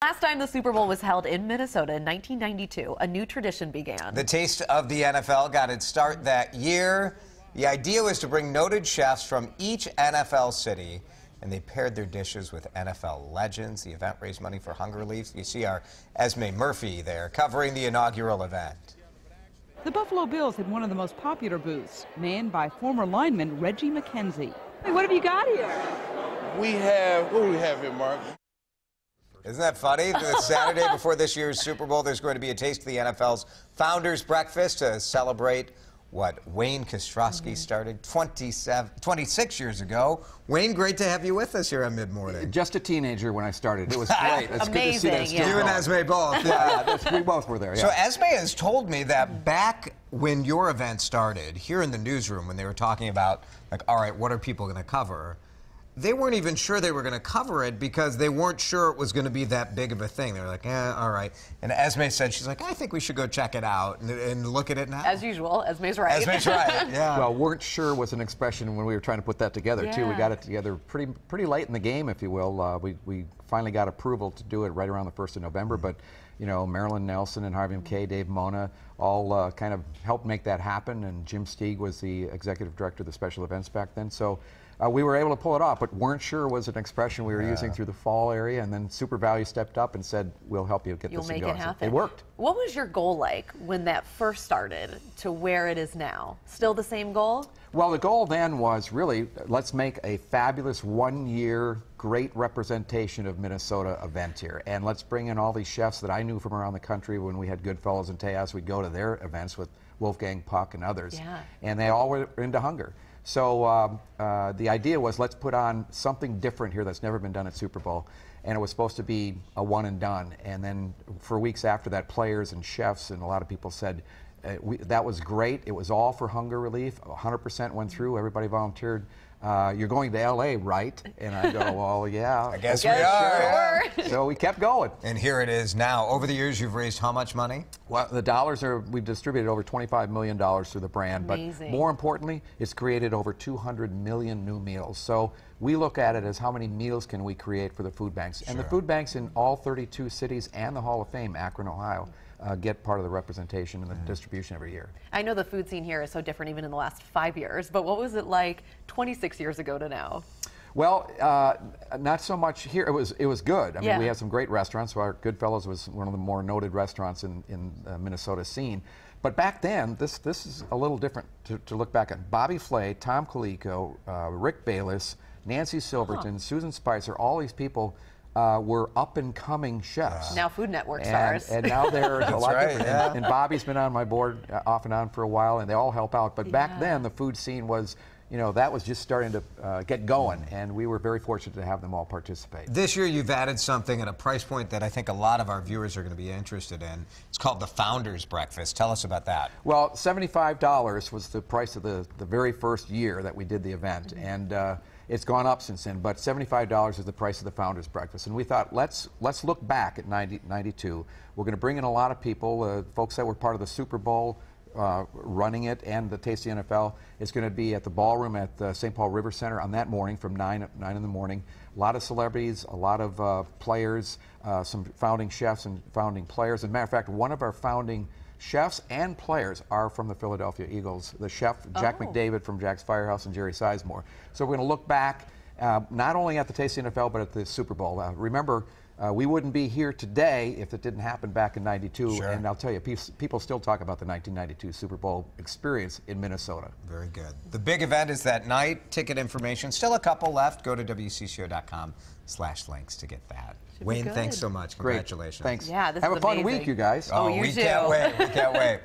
Last time the Super Bowl was held in Minnesota in 1992, a new tradition began. The Taste of the NFL got its start that year. The idea was to bring noted chefs from each NFL city, and they paired their dishes with NFL legends. The event raised money for hunger relief. You see our Esme Murphy there covering the inaugural event. The Buffalo Bills had one of the most popular booths, manned by former lineman Reggie McKenzie. Hey, what have you got here? What do we have here, Mark? Isn't that funny? The Saturday before this year's Super Bowl, there's going to be a taste of the NFL's Founders Breakfast to celebrate what Wayne Kostroski started 26 years ago. Wayne, great to have you with us here on Mid-Morning. Just a teenager when I started. It was great. It's good to see that still You and Esme both. Yeah. We both were there, yeah. So Esme has told me that back when your event started, here in the newsroom, when they were talking about, like, all right, what are people going to cover? They weren't even sure they were going to cover it because they weren't sure it was going to be that big of a thing. They were like, all right. And Esme said, she's like, I think we should go check it out and look at it now. As usual, Esme's right. Esme's right, yeah. Well, weren't sure was an expression when we were trying to put that together, too. We got it together pretty late in the game, if you will. We finally got approval to do it right around the 1st of November, but, you know, Marilyn Nelson and Harvey McKay, Dave Mona, all kind of helped make that happen, and Jim Steig was the executive director of the special events back then. So we were able to pull it off, but weren't sure was an expression we were using through the fall area, and then Super Value stepped up and said, we'll help you get this thing going. You'll make it happen. It worked. What was your goal like when that first started to where it is now? Still the same goal? Well, the goal then was really, let's make a fabulous one-year, great representation of Minnesota event here. And let's bring in all these chefs that I knew from around the country. When we had Goodfellas and Tejas, we'd go to their events with Wolfgang Puck and others. Yeah. And they all were into hunger. So the idea was, let's put on something different here that's never been done at Super Bowl. And it was supposed to be a one and done. And then for weeks after that, players and chefs and a lot of people said, that was great. It was all for hunger relief. 100% went through. Everybody volunteered. You're going to L.A., right? And I go, well, yeah. I guess we are. Sure. So we kept going. And here it is now. Over the years, you've raised how much money? Well, the dollars we've distributed over $25 million through the brand. Amazing. But more importantly, it's created over 200 million new meals. So we look at it as how many meals can we create for the food banks. And the food banks in all 32 cities and the Hall of Fame, Akron, Ohio, get part of the representation and the distribution every year. I know the food scene here is so different even in the last 5 years, but what was it like 26 years ago to now? Well, not so much here. It was good. I mean, we had some great restaurants. So our Goodfellas was one of the more noted restaurants in the Minnesota scene. But back then, this is a little different to look back at. Bobby Flay, Tom Colicchio, Rick Bayless, Nancy Silverton, Susan Spicer, all these people were up-and-coming chefs. Now Food Network stars. And now they're a lot different. Yeah. And Bobby's been on my board off and on for a while, and they all help out. But back then, the food scene was, you know, that was just starting to get going, and we were very fortunate to have them all participate. This year, you've added something at a price point that I think a lot of our viewers are going to be interested in. It's called the Founders Breakfast. Tell us about that. Well, $75 was the price of the very first year that we did the event, and it's gone up since then, but $75 is the price of the Founders Breakfast. And we thought, let's look back at 92. We're going to bring in a lot of people, folks that were part of the Super Bowl, running it, and the Taste of the NFL. It's going to be at the ballroom at the St. Paul River Center on that morning from 9 in the morning. A lot of celebrities, a lot of players, some founding chefs and founding players. As a matter of fact, one of our founding chefs and players are from the Philadelphia Eagles. The chef, Jack McDavid from Jack's Firehouse, and Jerry Sizemore. So we're going to look back not only at the Taste of the NFL, but at the Super Bowl. Remember, we wouldn't be here today if it didn't happen back in '92. Sure. And I'll tell you, people still talk about the 1992 Super Bowl experience in Minnesota. Very good. The big event is that night. Ticket information, still a couple left. Go to WCCO.com/links to get that. Wayne, thanks so much. Congratulations. Great. Thanks. Yeah, this Have is a fun amazing. week, you guys. Oh, you we too. can't wait. We can't wait.